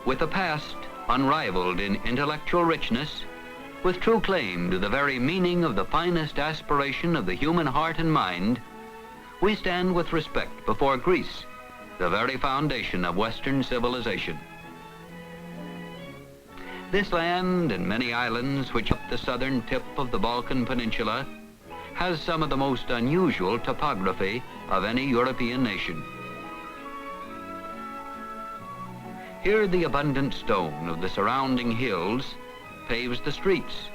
with a past unrivaled in intellectual richness, with true claim to the very meaning of the finest aspiration of the human heart and mind, we stand with respect before Greece, the very foundation of Western civilization. This land and many islands which up the southern tip of the Balkan Peninsula has some of the most unusual topography of any European nation. Here the abundant stone of the surrounding hills paves the streets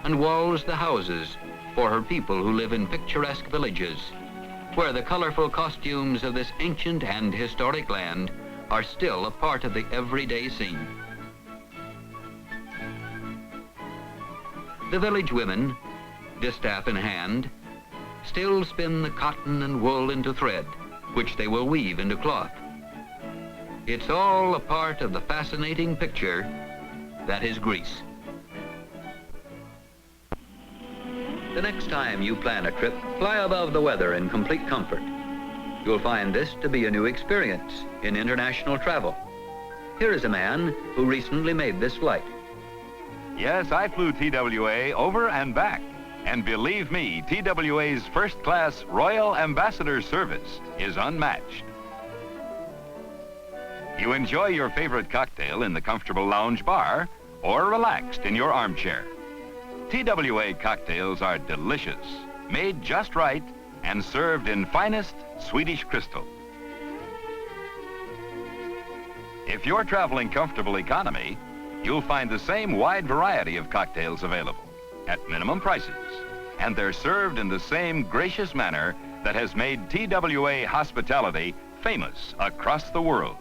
and walls the houses for her people who live in picturesque villages, where the colorful costumes of this ancient and historic land are still a part of the everyday scene. The village women, distaff in hand, still spin the cotton and wool into thread, which they will weave into cloth. It's all a part of the fascinating picture that is Greece. The next time you plan a trip, fly above the weather in complete comfort. You'll find this to be a new experience in international travel. Here is a man who recently made this flight. Yes, I flew TWA over and back. And believe me, TWA's first-class Royal Ambassador service is unmatched. You enjoy your favorite cocktail in the comfortable lounge bar or relaxed in your armchair. TWA cocktails are delicious, made just right, and served in finest Swedish crystal. If you're traveling comfortable economy, you'll find the same wide variety of cocktails available at minimum prices, and they're served in the same gracious manner that has made TWA hospitality famous across the world.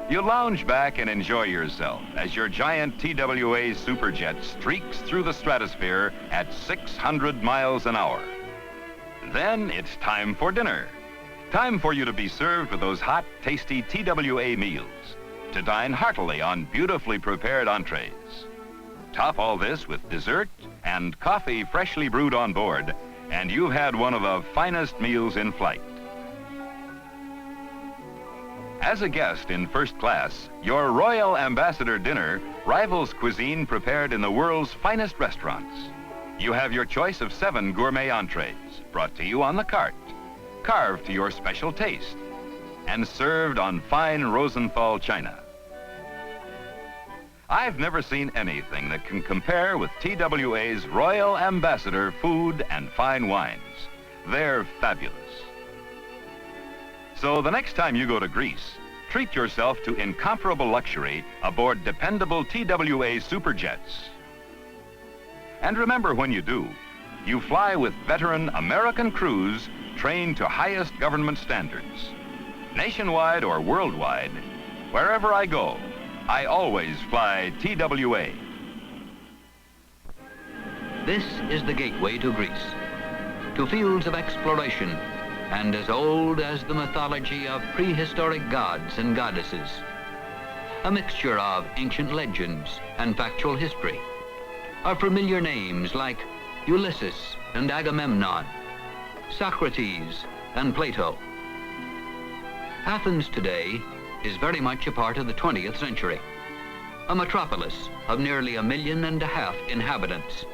You lounge back and enjoy yourself as your giant TWA Superjet streaks through the stratosphere at 600 miles an hour. Then it's time for dinner. Time for you to be served with those hot, tasty TWA meals, to dine heartily on beautifully prepared entrees. Top all this with dessert and coffee freshly brewed on board, and you've had one of the finest meals in flight. As a guest in first class, your Royal Ambassador dinner rivals cuisine prepared in the world's finest restaurants. You have your choice of 7 gourmet entrees brought to you on the cart, carved to your special taste, and served on fine Rosenthal china. I've never seen anything that can compare with TWA's Royal Ambassador food and fine wines. They're fabulous. So the next time you go to Greece, treat yourself to incomparable luxury aboard dependable TWA Superjets. And remember, when you do, you fly with veteran American crews trained to highest government standards. Nationwide or worldwide, wherever I go, I always fly TWA. This is the gateway to Greece, to fields of exploration, and as old as the mythology of prehistoric gods and goddesses. A mixture of ancient legends and factual history, of familiar names like Ulysses and Agamemnon, Socrates and Plato. Athens today is very much a part of the 20th century, a metropolis of nearly 1.5 million inhabitants.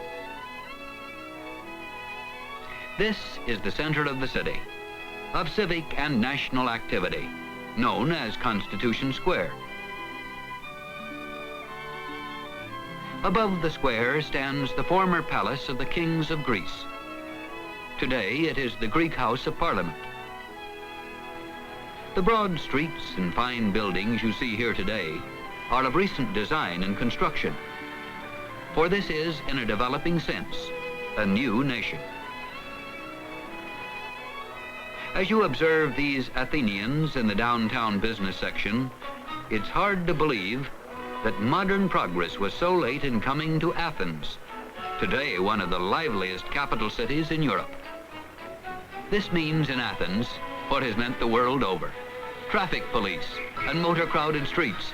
This is the center of the city, of civic and national activity, known as Constitution Square. Above the square stands the former palace of the kings of Greece. Today it is the Greek House of Parliament. The broad streets and fine buildings you see here today are of recent design and construction, for this is, in a developing sense, a new nation. As you observe these Athenians in the downtown business section, it's hard to believe that modern progress was so late in coming to Athens, today one of the liveliest capital cities in Europe. This means in Athens what has meant the world over: traffic police and motor-crowded streets,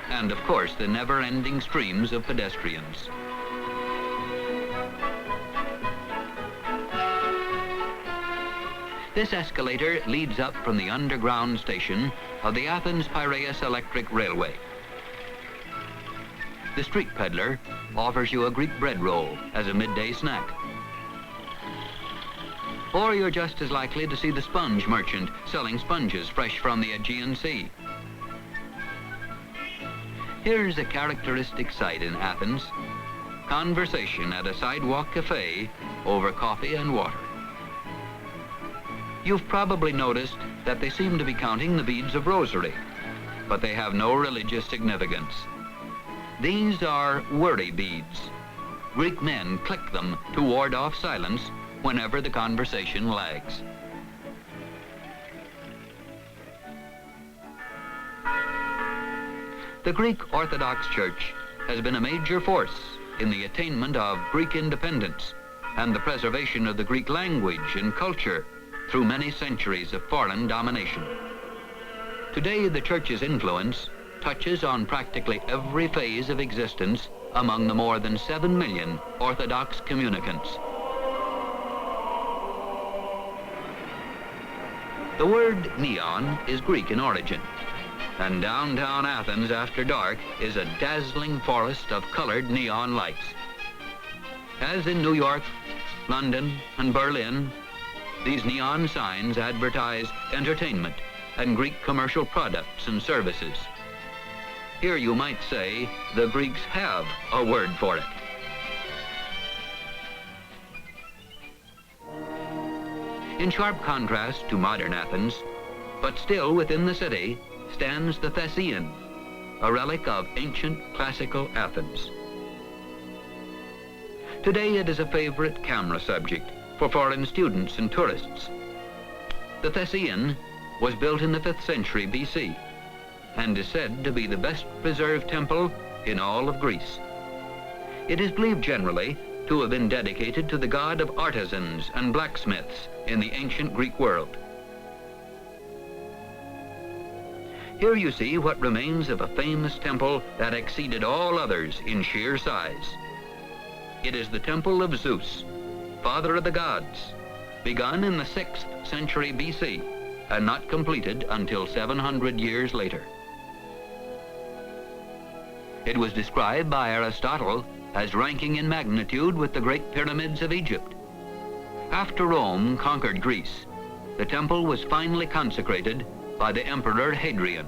and of course the never-ending streams of pedestrians. This escalator leads up from the underground station of the Athens Piraeus Electric Railway. The street peddler offers you a Greek bread roll as a midday snack. Or you're just as likely to see the sponge merchant selling sponges fresh from the Aegean Sea. Here's a characteristic sight in Athens: conversation at a sidewalk cafe over coffee and water. You've probably noticed that they seem to be counting the beads of rosary, but they have no religious significance. These are worry beads. Greek men click them to ward off silence whenever the conversation lags. The Greek Orthodox Church has been a major force in the attainment of Greek independence and the preservation of the Greek language and culture through many centuries of foreign domination. Today, the Church's influence touches on practically every phase of existence among the more than 7 million Orthodox communicants. The word neon is Greek in origin, and downtown Athens after dark is a dazzling forest of colored neon lights. As in New York, London, and Berlin, these neon signs advertise entertainment and Greek commercial products and services. Here you might say the Greeks have a word for it. In sharp contrast to modern Athens, but still within the city, stands the Theseion, a relic of ancient classical Athens. Today it is a favorite camera subject for foreign students and tourists. The Theseion was built in the 5th century BC and is said to be the best preserved temple in all of Greece. It is believed generally to have been dedicated to the god of artisans and blacksmiths in the ancient Greek world. Here you see what remains of a famous temple that exceeded all others in sheer size. It is the Temple of Zeus, father of the gods, begun in the 6th century BC and not completed until 700 years later. It was described by Aristotle as ranking in magnitude with the great pyramids of Egypt. After Rome conquered Greece, the temple was finally consecrated by the Emperor Hadrian.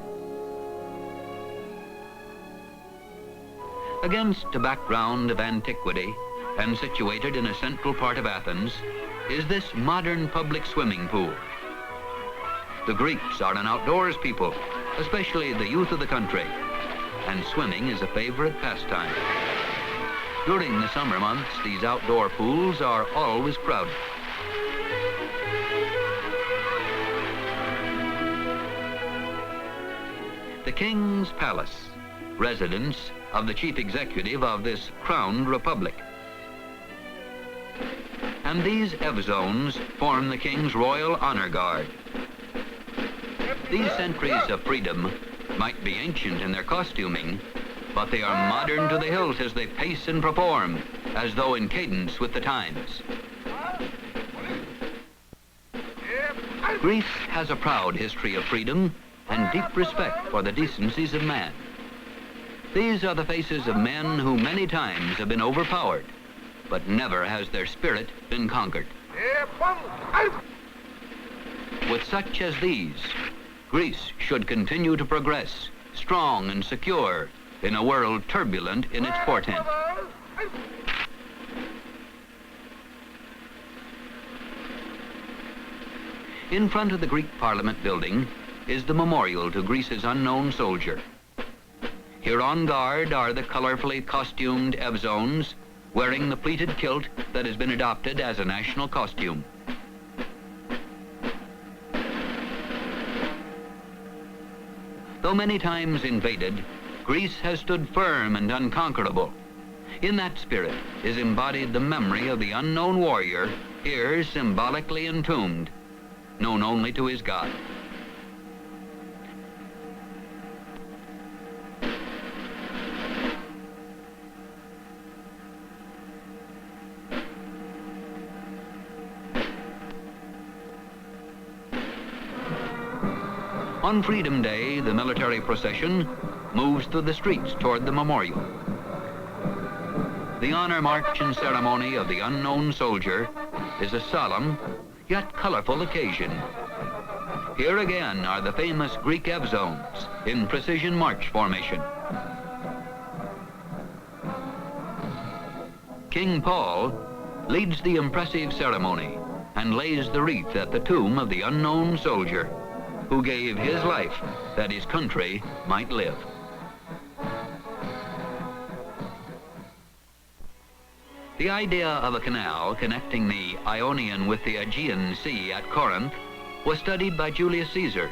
Against a background of antiquity and situated in a central part of Athens is this modern public swimming pool. The Greeks are an outdoors people, especially the youth of the country, and swimming is a favorite pastime. During the summer months, these outdoor pools are always crowded. The King's Palace, residence of the chief executive of this crowned republic. And these F-zones form the King's Royal Honor Guard. These sentries of freedom might be ancient in their costuming, but they are modern to the hilt as they pace and perform, as though in cadence with the times. Greece has a proud history of freedom and deep respect for the decencies of man. These are the faces of men who many times have been overpowered, but never has their spirit been conquered. With such as these, Greece should continue to progress, strong and secure, in a world turbulent in its portent. In front of the Greek Parliament building is the memorial to Greece's unknown soldier. Here on guard are the colorfully costumed F-zones, wearing the pleated kilt that has been adopted as a national costume. Though many times invaded, Greece has stood firm and unconquerable. In that spirit is embodied the memory of the unknown warrior, here symbolically entombed, known only to his God. On Freedom Day, the military procession moves through the streets toward the memorial. The honor march and ceremony of the unknown soldier is a solemn yet colorful occasion. Here again are the famous Greek F zones in precision march formation. King Paul leads the impressive ceremony and lays the wreath at the tomb of the unknown soldier who gave his life that his country might live. The idea of a canal connecting the Ionian with the Aegean Sea at Corinth was studied by Julius Caesar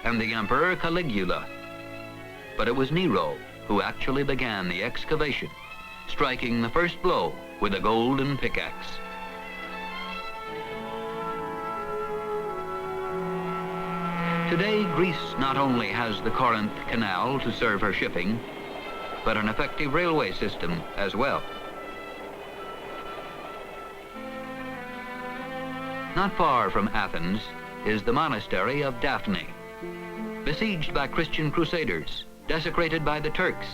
and the Emperor Caligula. But it was Nero who actually began the excavation, striking the first blow with a golden pickaxe. Today, Greece not only has the Corinth Canal to serve her shipping, but an effective railway system as well. Not far from Athens is the Monastery of Daphne. Besieged by Christian crusaders, desecrated by the Turks,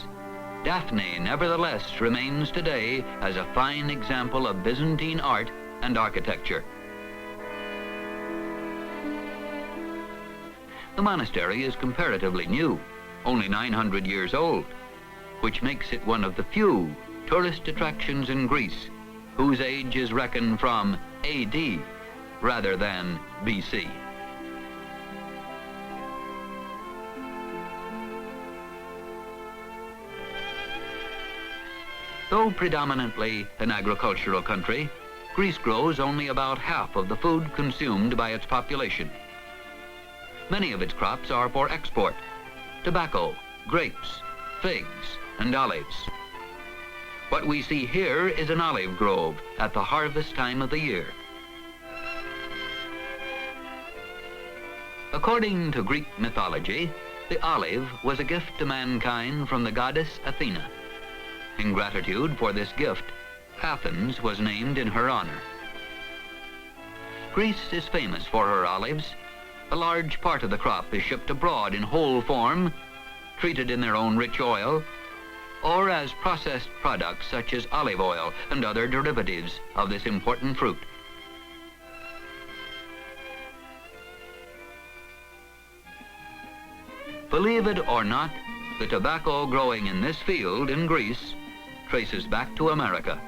Daphne nevertheless remains today as a fine example of Byzantine art and architecture. The monastery is comparatively new, only 900 years old, which makes it one of the few tourist attractions in Greece whose age is reckoned from AD rather than BC. Though predominantly an agricultural country, Greece grows only about half of the food consumed by its population. Many of its crops are for export: tobacco, grapes, figs, and olives. What we see here is an olive grove at the harvest time of the year. According to Greek mythology, the olive was a gift to mankind from the goddess Athena. In gratitude for this gift, Athens was named in her honor. Greece is famous for her olives. A large part of the crop is shipped abroad in whole form, treated in their own rich oil, or as processed products such as olive oil and other derivatives of this important fruit. Believe it or not, the tobacco growing in this field in Greece traces back to America,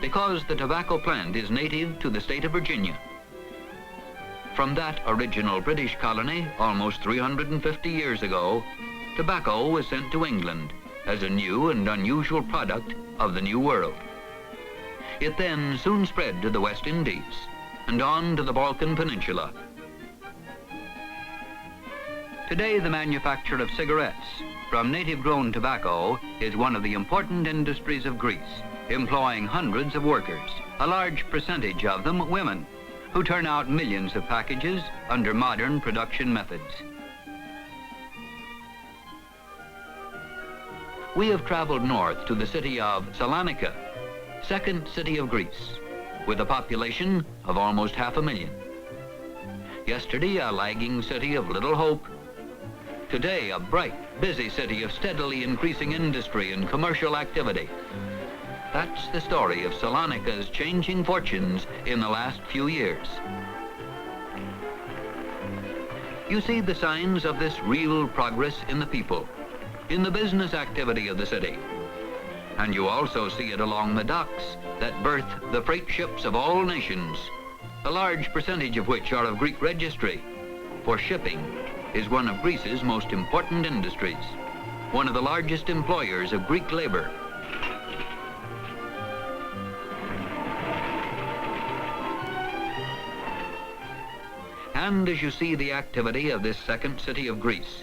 because the tobacco plant is native to the state of Virginia. From that original British colony, almost 350 years ago, tobacco was sent to England as a new and unusual product of the New World. It then soon spread to the West Indies and on to the Balkan Peninsula. Today, the manufacture of cigarettes from native-grown tobacco is one of the important industries of Greece, employing hundreds of workers, a large percentage of them women, who turn out millions of packages under modern production methods. We have traveled north to the city of Salonika, second city of Greece, with a population of almost 500,000. Yesterday, a lagging city of little hope. Today, a bright, busy city of steadily increasing industry and commercial activity. That's the story of Salonika's changing fortunes in the last few years. You see the signs of this real progress in the people, in the business activity of the city. And you also see it along the docks that birth the freight ships of all nations, a large percentage of which are of Greek registry, for shipping is one of Greece's most important industries, one of the largest employers of Greek labor. And as you see the activity of this second city of Greece,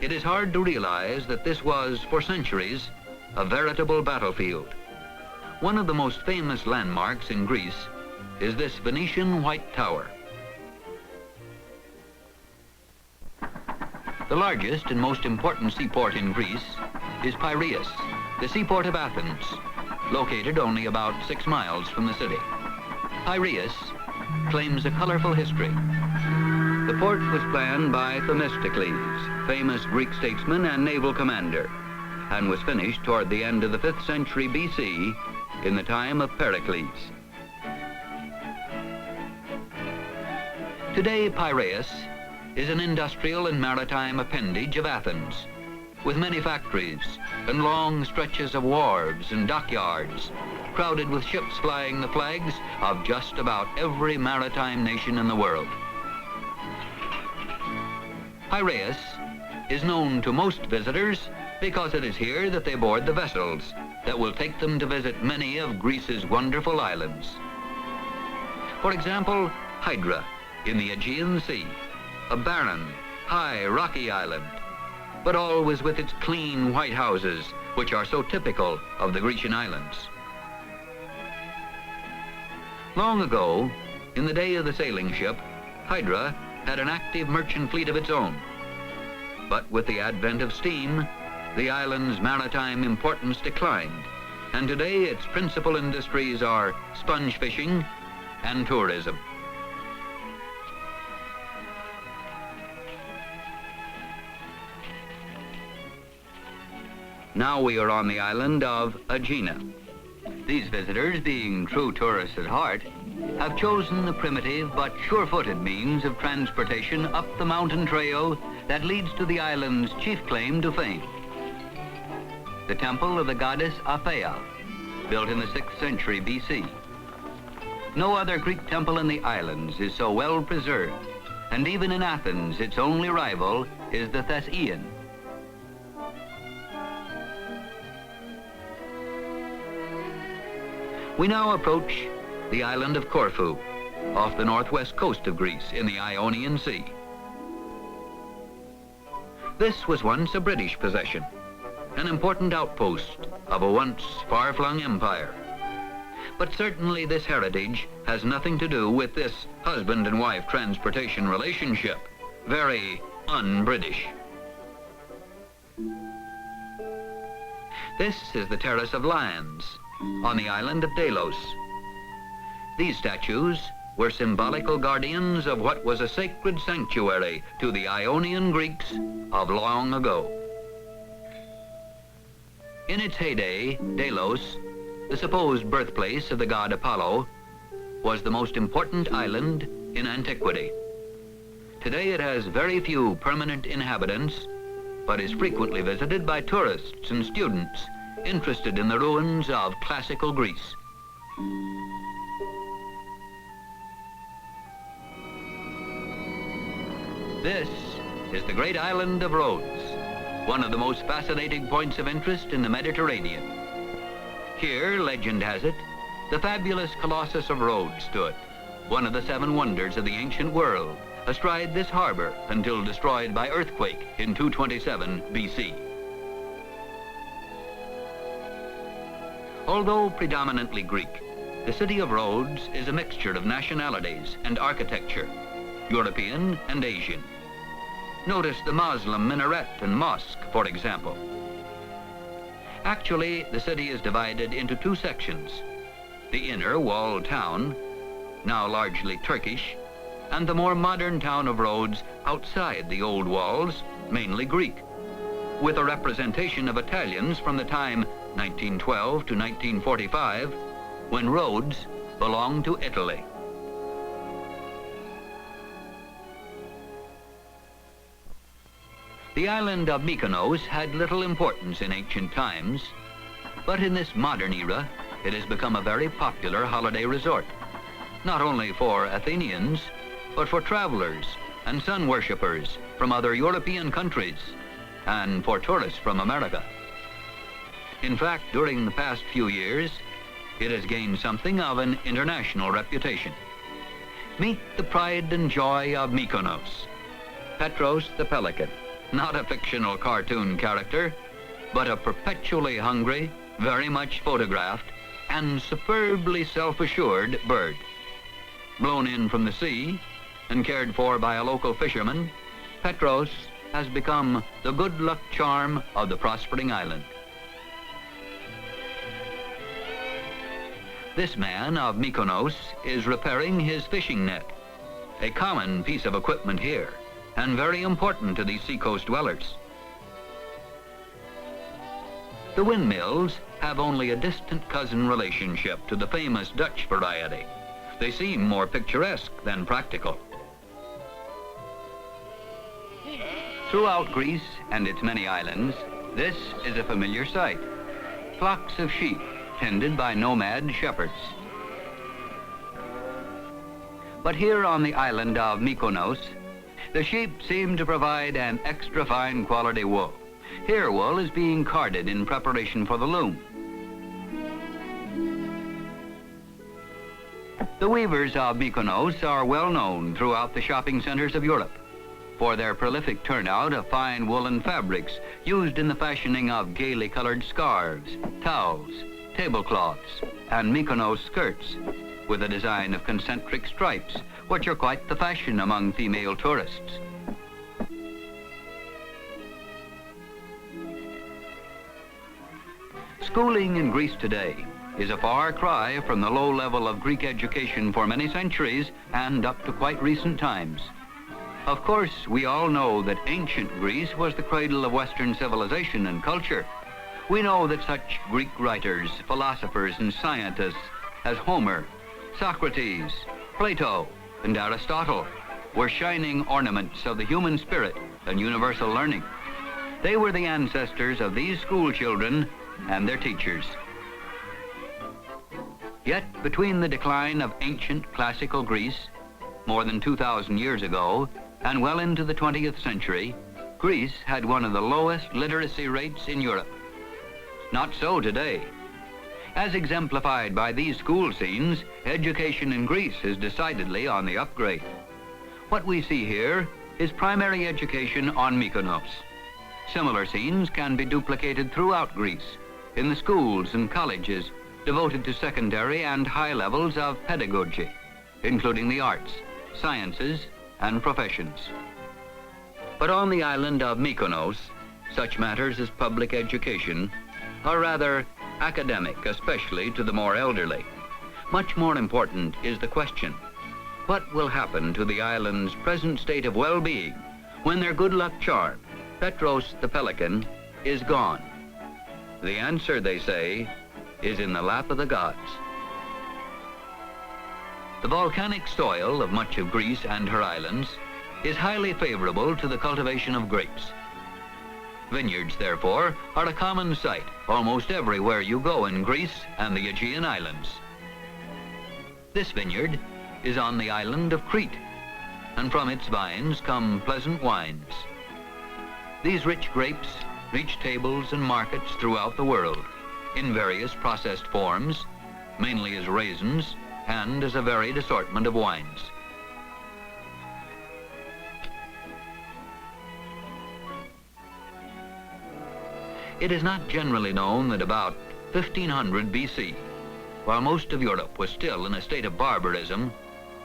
it is hard to realize that this was, for centuries, a veritable battlefield. One of the most famous landmarks in Greece is this Venetian White Tower. The largest and most important seaport in Greece is Piraeus, the seaport of Athens, located only about 6 miles from the city. Piraeus claims a colorful history. The port was planned by Themistocles, famous Greek statesman and naval commander, and was finished toward the end of the 5th century BC in the time of Pericles. Today, Piraeus is an industrial and maritime appendage of Athens, with many factories and long stretches of wharves and dockyards, crowded with ships flying the flags of just about every maritime nation in the world. Piraeus is known to most visitors because it is here that they board the vessels that will take them to visit many of Greece's wonderful islands. For example, Hydra in the Aegean Sea, a barren, high, rocky island, but always with its clean white houses, which are so typical of the Grecian islands. Long ago, in the day of the sailing ship, Hydra had an active merchant fleet of its own. But with the advent of steam, the island's maritime importance declined, and today its principal industries are sponge fishing and tourism. Now we are on the island of Aegina. These visitors, being true tourists at heart, have chosen the primitive but sure-footed means of transportation up the mountain trail that leads to the island's chief claim to fame. The temple of the goddess Aphaea, built in the 6th century BC. No other Greek temple in the islands is so well preserved, and even in Athens, its only rival is the Theseion. We now approach the island of Corfu, off the northwest coast of Greece in the Ionian Sea. This was once a British possession, an important outpost of a once far-flung empire. But certainly this heritage has nothing to do with this husband and wife transportation relationship, very un-British. This is the Terrace of Lions on the island of Delos. These statues were symbolical guardians of what was a sacred sanctuary to the Ionian Greeks of long ago. In its heyday, Delos, the supposed birthplace of the god Apollo, was the most important island in antiquity. Today it has very few permanent inhabitants, but is frequently visited by tourists and students interested in the ruins of classical Greece. This is the great island of Rhodes, one of the most fascinating points of interest in the Mediterranean. Here, legend has it, the fabulous Colossus of Rhodes stood, one of the 7 wonders of the ancient world, astride this harbor until destroyed by earthquake in 227 BC. Although predominantly Greek, the city of Rhodes is a mixture of nationalities and architecture, European and Asian. Notice the Muslim minaret and mosque, for example. Actually, the city is divided into 2 sections. The inner walled town, now largely Turkish, and the more modern town of Rhodes outside the old walls, mainly Greek, with a representation of Italians from the time 1912 to 1945, when Rhodes belonged to Italy. The island of Mykonos had little importance in ancient times, but in this modern era, it has become a very popular holiday resort, not only for Athenians, but for travelers and sun worshippers from other European countries, and for tourists from America. In fact, during the past few years, it has gained something of an international reputation. Meet the pride and joy of Mykonos, Petros the Pelican, not a fictional cartoon character, but a perpetually hungry, very much photographed, and superbly self-assured bird. Blown in from the sea and cared for by a local fisherman, Petros has become the good luck charm of the prospering island. This man of Mykonos is repairing his fishing net. a common piece of equipment here, and very important to these seacoast dwellers. The windmills have only a distant cousin relationship to the famous Dutch variety. They seem more picturesque than practical. Throughout Greece and its many islands, this is a familiar sight. Flocks of sheep tended by nomad shepherds. But here on the island of Mykonos, the sheep seem to provide an extra fine quality wool. Here wool is being carded in preparation for the loom. The weavers of Mykonos are well known throughout the shopping centers of Europe for their prolific turnout of fine woolen fabrics used in the fashioning of gaily colored scarves, towels, tablecloths, and Mykonos skirts, with a design of concentric stripes, which are quite the fashion among female tourists. Schooling in Greece today is a far cry from the low level of Greek education for many centuries and up to quite recent times. Of course, we all know that ancient Greece was the cradle of Western civilization and culture. We know that such Greek writers, philosophers, and scientists as Homer, Socrates, Plato, and Aristotle were shining ornaments of the human spirit and universal learning. They were the ancestors of these school children and their teachers. Yet, between the decline of ancient classical Greece, more than 2,000 years ago, and well into the 20th century, Greece had one of the lowest literacy rates in Europe. Not so today. As exemplified by these school scenes, education in Greece is decidedly on the upgrade. What we see here is primary education on Mykonos. Similar scenes can be duplicated throughout Greece, in the schools and colleges devoted to secondary and high levels of pedagogy, including the arts, sciences, and professions. But on the island of Mykonos, such matters as public education are rather academic, especially to the more elderly. Much more important is the question, what will happen to the island's present state of well-being when their good luck charm, Petros the Pelican, is gone? The answer, they say, is in the lap of the gods. The volcanic soil of much of Greece and her islands is highly favorable to the cultivation of grapes. Vineyards, therefore, are a common sight almost everywhere you go in Greece and the Aegean Islands. This vineyard is on the island of Crete, and from its vines come pleasant wines. These rich grapes reach tables and markets throughout the world in various processed forms, mainly as raisins and as a varied assortment of wines. It is not generally known that about 1500 BC, while most of Europe was still in a state of barbarism,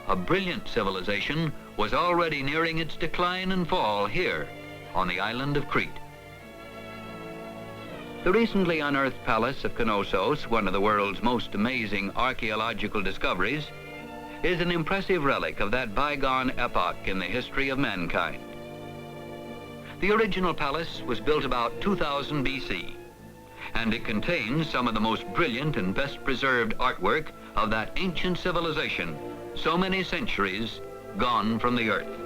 a brilliant civilization was already nearing its decline and fall here on the island of Crete. The recently unearthed palace of Knossos, one of the world's most amazing archaeological discoveries, is an impressive relic of that bygone epoch in the history of mankind. The original palace was built about 2000 BC, and it contains some of the most brilliant and best preserved artwork of that ancient civilization, so many centuries gone from the earth.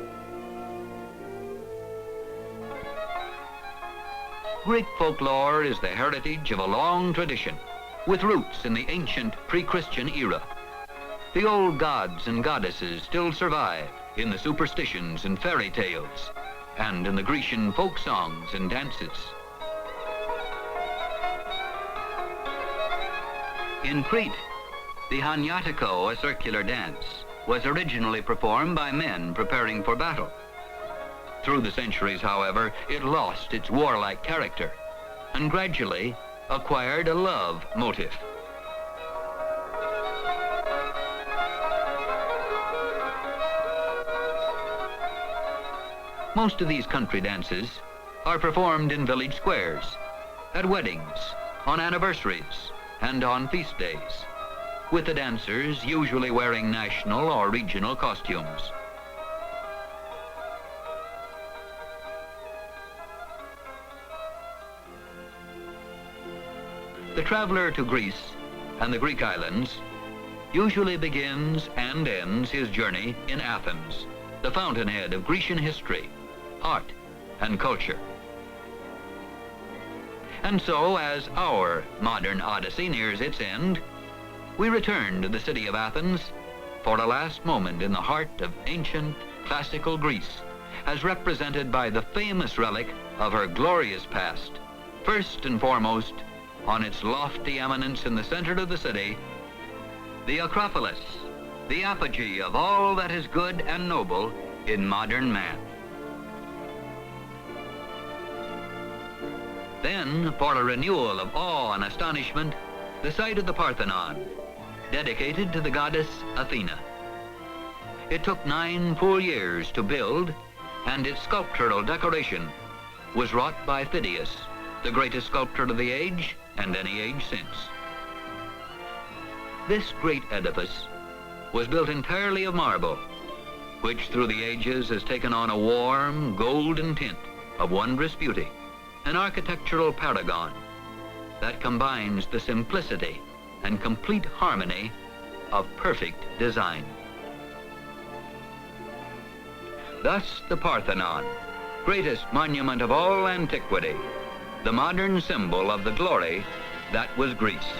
Greek folklore is the heritage of a long tradition, with roots in the ancient pre-Christian era. The old gods and goddesses still survive in the superstitions and fairy tales, and in the Grecian folk songs and dances. In Crete, the Haniatiko, a circular dance, was originally performed by men preparing for battle. Through the centuries, however, it lost its warlike character and gradually acquired a love motif. Most of these country dances are performed in village squares, at weddings, on anniversaries, and on feast days, with the dancers usually wearing national or regional costumes. The traveler to Greece and the Greek islands usually begins and ends his journey in Athens, the fountainhead of Grecian history, art, and culture. And so, as our modern odyssey nears its end, we return to the city of Athens for a last moment in the heart of ancient classical Greece, as represented by the famous relic of her glorious past. First and foremost, on its lofty eminence in the center of the city, the Acropolis, the apogee of all that is good and noble in modern man. Then, for a renewal of awe and astonishment, the site of the Parthenon, dedicated to the goddess Athena. It took 9 full years to build, and its sculptural decoration was wrought by Phidias, the greatest sculptor of the age and any age since. This great edifice was built entirely of marble, which through the ages has taken on a warm, golden tint of wondrous beauty, an architectural paragon that combines the simplicity and complete harmony of perfect design. Thus the Parthenon, greatest monument of all antiquity, the modern symbol of the glory that was Greece.